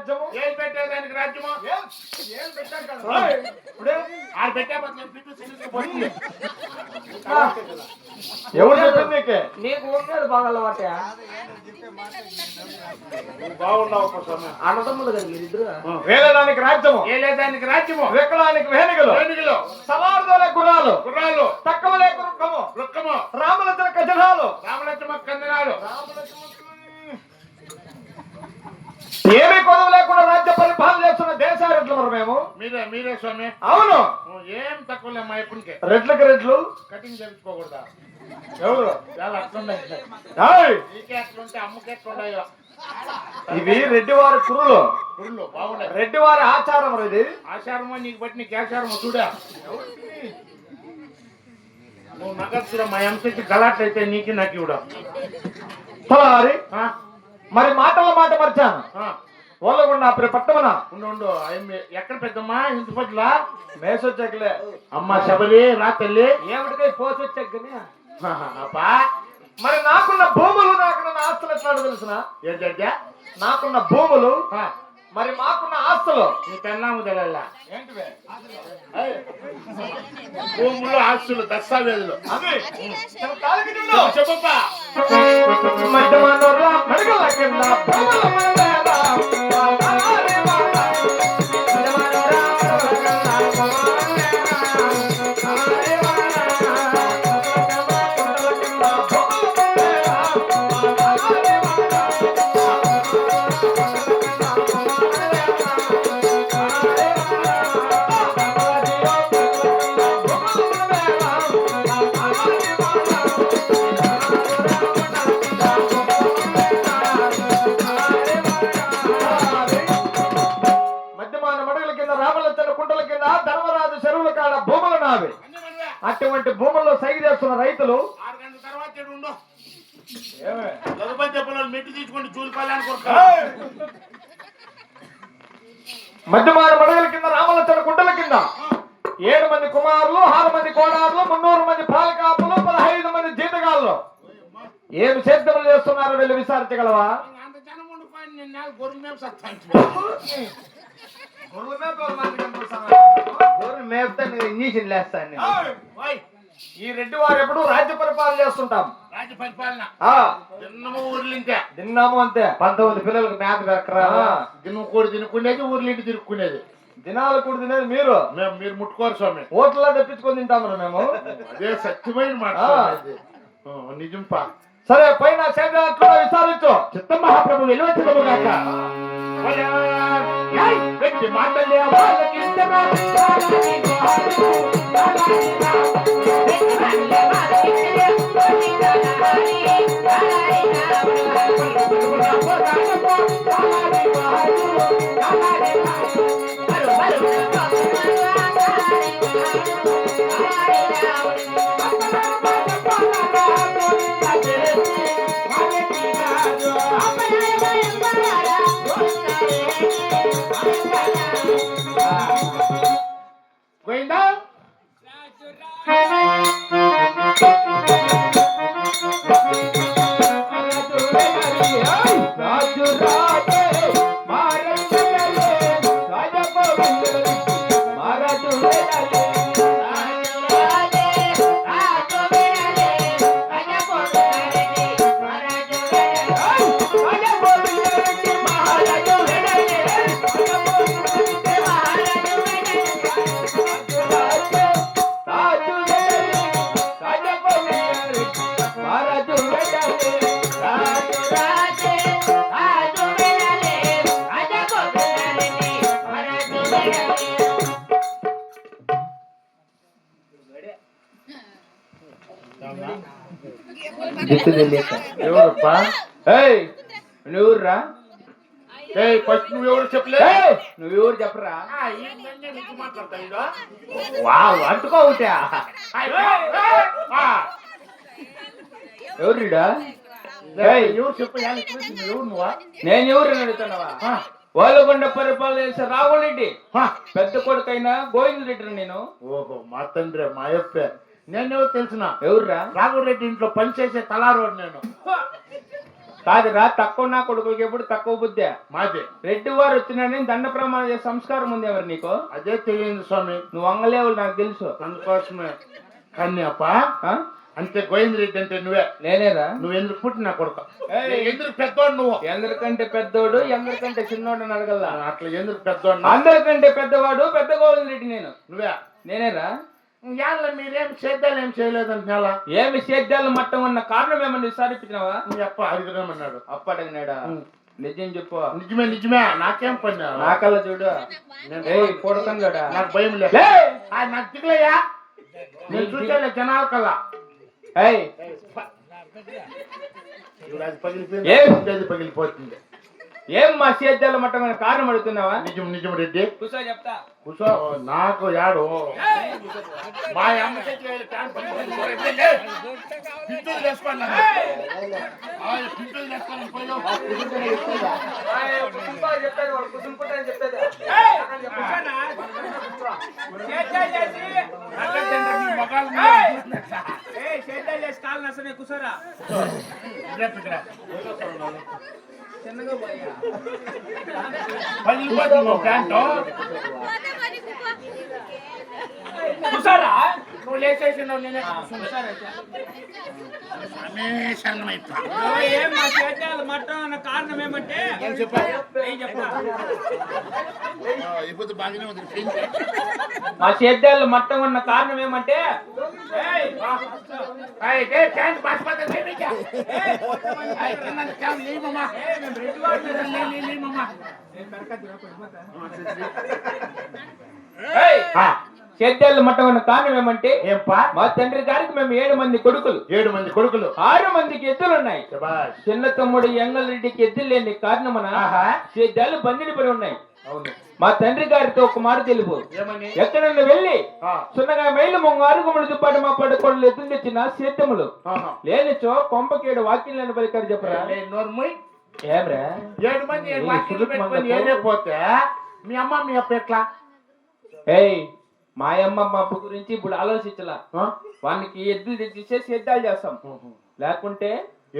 రాజ్యము? ఏం పెట్టేదానికి రాజ్యము? ఏం పెట్టాం కదా ఇప్పుడే ఆడు పెట్టే బదులు పిట్టు సినిమాకి పోయింది. ఎవరు చెప్పింది నీకే? నీకు ఉండేది బాగా అలవాటే. బాగున్నావు స్వామి. అన్నదమ్ములు కదా మీరిద్దరు. వేలడానికి రాజ్యము, ఏలేదానికి రాజ్యము, వెక్కడానికి వేణిగలు, ఏనుగులు, సవార్దోలే గుర్రాలు, గుర్రాలు, తక్కువ లేక వృక్కము, వృక్కము, రామలచన కజనాలు, రామలక్ష్మ కందనాలు, ఏమీ కొదవ లేకుండా రాజ్య పరిపాలన చేస్తున్న దేశారెడ్లు మరి మేము. మీరే స్వామి. అవును. ఏం తక్కువ మా ఎప్పటికే రెడ్లకి రెడ్లు కటింగ్ చేయించుకోకూడదా? ఎవరు? చాలా అట్లున్నాయి. ఏయ్! నీకే అట్లుంటే అమ్మకి ఎట్లున్నాయో. ఇవి రెడ్డివారి కురులు, గుళ్ళు బాగున్నాయి. రెడ్డివారి ఆచారం ఇది. ఆచారమో నీకు బట్టి నీకు ఆచారమో చూడా. నువ్వు నగర్సురా మా ఎంతకి గలాట్లయితే నీకు నాకు ఇవ్వడం. తలారి మరి మాటల మాట మర్చాను. వాళ్ళకుండా పట్టమనా ఉండు ఎక్కడ పెద్దమ్మా ఇంటి పట్ల మేసొచ్చలే అమ్మ శబరి రా తల్లి. ఏమిటికై పోసొచ్చని అబ్బా మరి నాకున్న భూములు, నాకున్న ఆస్తులు ఎట్లాడు తెలుసిన? ఏంటంటే నాకున్న భూములు మరి మాకున్న ఆస్తులు నీ పెన్నాము తెలల్లా ఏంటివే? భూములు, ఆస్తులు, దస్తావేజులు అవి కాలికిటిలో చెప్పప్పా. మధ్యమానోర్ల మడిగల కింద భూముల మండల వాతారి వాతా. మధ్యమానోర్ల మడిగల కింద భూముల అటువంటి భూముల్లో సైగ చేస్తున్న రైతులు 6 గంటల తర్వాత మెట్టు తీసుకొని చూసుకోవాలని మధ్యమాన మడగల కింద రామలచ్చన కుంటల కింద 7 మంది కుమారులు, 6 మంది కోడారులు, 300 మంది పాలకాపులు, 15 మంది జీతగాళ్ళు ఏమి సేద్యములు చేస్తున్నారో వెళ్ళి విచారించగలవా? అంత జనం ఉండిపోయి నేను గొర్రెల మేము సత్తాను. ఇంజక్షన్ లేస్తాను. ఈ రెడ్డి వారు ఎప్పుడు రాజ్య పరిపాలన చేస్తుంటాం. రాజ్య పరిపాలన దిన్నము ఊర్లింటే తిన్నాము అంతే. 19 పిల్లలకు మేత పెరకరా. దిన్ను కూడి తినుకునేది, ఊర్లింటి తిరుక్కునేది. దినాలు కూడా తినేది మీరు. మీరు ముట్టుకోరు స్వామి. హోటల్లో తెప్పించుకొని తింటాము మేము. అదే సత్యమైన మాట. నిజం పా. సరే పైన సేద్యాట్లో విచారించు. చిత్త మహాప్రభు వెలువచ్చును గాక. పెట్టి మాటలే వాళ్ళకి పోయిందా? ఎవరప్పా? నువ్వురా? ఫస్ట్ నువ్వెవరు చెప్పలే? నువ్వెవరు చెప్పరా? మాట్లాడతా అంటుకో ఒకటా. ఎవరుడా? ఎవరు చెప్పు. ఎవరు నువ్వా? నేను ఎవరు అడుగుతున్నావా? వాళ్ళకొండ పరిపాలన చేసే రాఘవరెడ్డి పెద్ద కొడుకైనా గోవింద రెడ్డి. నేను ఓహో మా తండ్రి మా అప్పే. నేనెవరు తెలిసిన? ఎవర్రా? రాఘవరెడ్డి ఇంట్లో పనిచేసే తలారోడు నేను. కాదురా, తక్కువ నా కొడుకులకి ఎప్పుడు తక్కువ బుద్ధి. మాదే రెడ్డి వారు వచ్చినాడని దండ ప్రమాణం చేసే సంస్కారం ఉంది ఎవరు నీకు? అదే తెలియదు స్వామి, నువ్వు వంగలేవు నాకు తెలుసు. అందుకోసమే. కానీ అప్ప ఆ? అంతే గోవింద రెడ్డి అంటే నువ్వే. నేనేరా? నువ్వు ఎందుకు పుట్టిన కొడుకు? ఏయ్. ఎందుకు పెద్దోడు నువ్వు? ఎందరికంటే పెద్దోడు ఎందరికంటే చిన్నోడు అని అడగల్లా. అట్లా ఎందుకు పెద్దోడు? అందరికంటే పెద్దవాడు పెద్ద గోవింద రెడ్డి నేను. నువ్వే. నేనేరా? ఇవాళ మీరేం సేద్యాలు ఏం చేయలేదంటున్నా? ఏమి సేద్యాలు మట్టం ఉన్న కారణం ఏమన్నా విసారిపించినావా? నీ అప్ప అడిగినామన్నాడు. అప్ప అడిగినాడా? నిజం చెప్పు. నిజమే నిజమే, నాకేం పని? నాకల్లా చూడు. ఏయ్ కొడుకంగాడా, నాకు భయం లేదు. నాకు దిగులయ్యా, నేను చూసేలే జనాల కల్లా. ఏయ్ అది పగిలిపోయింది, ఏం? అది పగిలిపోతుంది. ఏం మా సేద్యాల మట్టమైన కారణం అడుగుతున్నావా? నిజం నిజం రెడ్డి. కూర్చో చెప్తా. కూర్చో. నాకు యాడు మా అమ్మ నువ్వు లేచేసినావు, నేనే కారణం ఏమంటే మా సేద్యాలు మట్టం ఉన్న కారణం ఏమంటే సేద్యాలు మట్టం ఉన్న కారణం ఏమంటే ఏంపా? మా తండ్రి గారికి మేము 7 మంది కొడుకులు. 7 మంది కొడుకులు. 6 మందికి ఎద్దులున్నాయి. శభాష్. చిన్న తమ్ముడు ఎంగల్ రెడ్డికి ఎద్దులు లేని కారణమున సేద్యాలు బందిని పడి ఉన్నాయి. అవును. మా తండ్రి గారితో ఒక మాట తెలుపు. ఏమని? ఎక్కడన్నా వెళ్ళి సున్నగా మైలు మొంగ ఆరుగుముడితో పాటు మా పడుకోళ్ళు ఎద్దులు తెచ్చిన సేద్యములు లేనిచో కొంపకేడు వాక్యం పలికారు చెప్పరా? నోర్మై. ఏమ్రా 7 మంది వాకిలు పెట్టుకొని ఏలేపోతే మీ అమ్మ మీ అప్ప ఎట్లా? ఏయ్ మా అమ్మ మా అప్ప గురించి ఇప్పుడు ఆలోచించలా. వానికి ఎద్దులు తెచ్చిస్తే సేద్యాలు చేస్తాం, లేకుంటే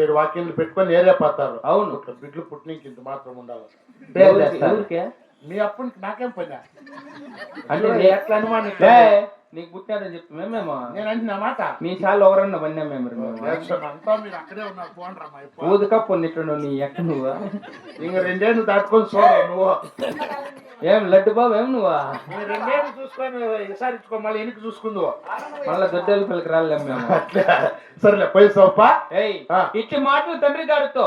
7 వాక్యాలు పెట్టుకొని ఏరేపోతారు. అవును. బిడ్లు పుట్టినకి ఇంత మాత్రం ఉండాలి. ఊరికే మీ అప్పుకి నాకేం పని? అంటే ఎట్లా అనుమానం? నీకు పుట్టినారని చెప్పి మేమేమో నేను అంటున్నా మాట. మీ సార్లు ఒకరన్నా వన్నా మేము అంతా మీరు అక్కడే ఉన్నారు. పోండ్రా మా అప్ప. ఊదుకా పొన్నిట్టు నీ ఎక్క నువ్వా? ఇంక 2 ఏళ్ళు దాటుకొని చూడ నువ్వు. ఏం లడ్డు బాబు ఏం నువ్వా? 2 ఏళ్ళు చూసుకొని విసారించుకో, మళ్ళీ ఎనికి చూసుకుందువో. మళ్ళా దొడ్డేళ్ళ పిల్లకి రాలేం మేము. సరేలే పైసప్ప. ఏయ్ ఇచ్చి మాటలు తండ్రి గారితో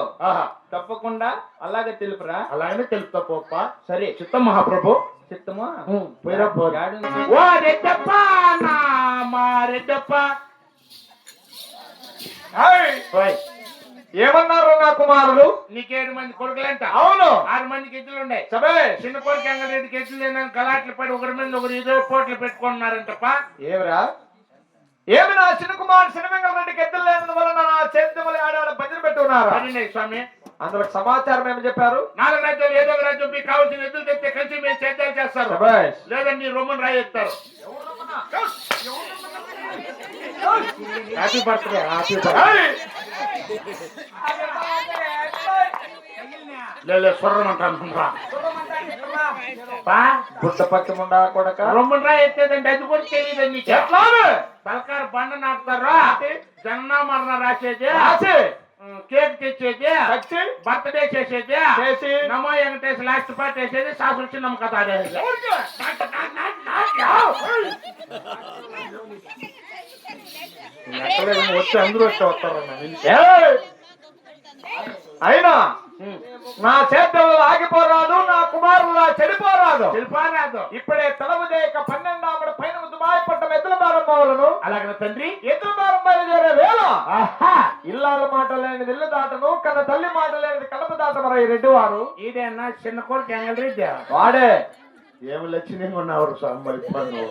తప్పకుండా అలాగే తెలుపురా. అలాగనే తెలుపుతా పోప్ప. సరే చిత్తం మహాప్రభు. చిత్తమా పోయిరా పో. ఓ రెడ్డప్ప, నా మా రెడ్డప్ప. ఏమన్నారు నా కుమారులు? నీకు 7 మంది కొడుకులంట. అవును. 6 మందికి ఎద్దులు ఉన్నాయి. సబే చిన్న కొడుకు అంగరెడ్డికి ఎద్దులు లేదని గలాట్లు పడి ఒకరి మీద ఒకరు ఏదో పోట్లు పెట్టుకున్నారంటప్ప. ఏమిరా? ఏమి నా చిన్న కుమారుడు సినిమెంగల్ రెడ్డికి ఎద్దులు లేని వలన నా చేతులు ఆడాడ భజన పెట్టున్నారు. అడినాయి స్వామి. అందులో సమాచారం ఏమి చెప్పారు? 4 రాజ్యాలు ఏదో ఒక రాజ్యం మీకు కావాల్సిన ఎద్దులు తెస్తే కలిసి మీరు సేద్యాలు చేస్తారు, లేదండి రొమ్మను రాయిస్తారు. Happy birthday. Happy birthday. లేదు స్వర్ణం అంటాను. గుడ్డ పచ్చముండా కొడక రొమ్మను రాయి ఎత్తేదండి, అది కూడా తెలియదండి. ఎట్లా తలకారు బండ నాటుతారా? జన్మ మరణ రాసేది, కేక్ తెచ్చేది, బర్త్డే చేసేది, నమో వెంకటేష్ లాస్ట్ పార్ట్ వేసేది, శాస్త్ర చిన్న కథ ఆడేది. వచ్చి అందరూ వస్తారు. అయినా నా చేతుల్లో ఆగిపోరాదు, నా కుమారులా చెడిపోరాదు. ఇప్పుడే తలవు చేయక 12 పైన దుబాయ్ పట్టం ఎద్దుల ప్రారంభములను అలాగే తండ్రి ఎద్దుల ప్రారంభాలు చేరే వేళ ఇల్లాల మాట లేనిది ఇల్లు దాటను, కన్న తల్లి మాట లేనిది కడప దాటమరా ఈ రెడ్డి వారు. ఈడేనా చిన్న కోరిక ఎంగల్ రెడ్డి వాడే. ఏమి లక్షణంగా ఉన్నవారు సాంబాయి పన్ను.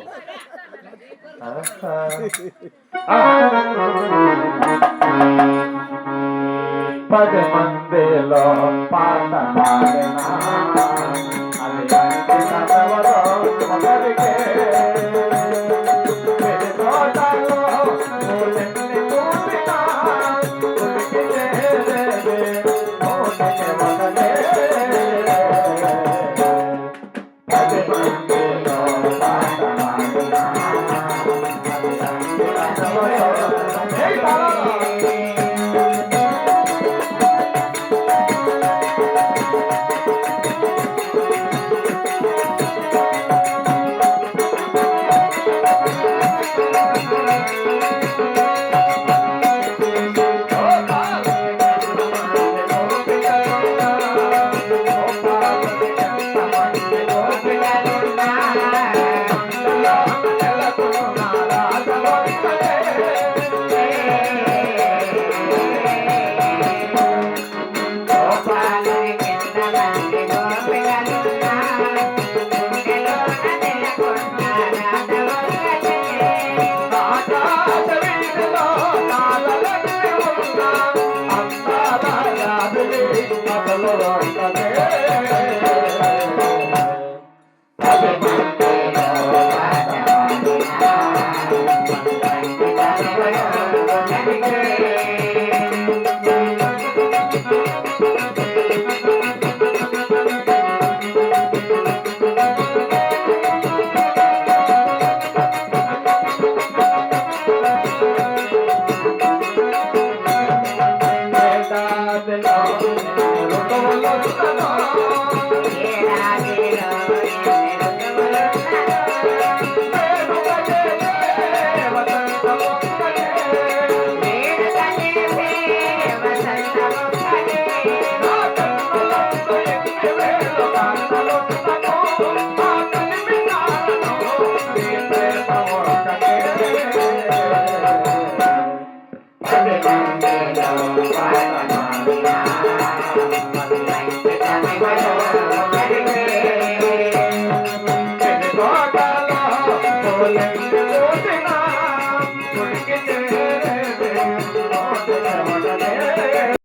10 మందిలో పాట పాడినా అది మంచి కథవలో ఒకరికే. తోటలో పూలని పూసినా ఉనికి చేరేది నేను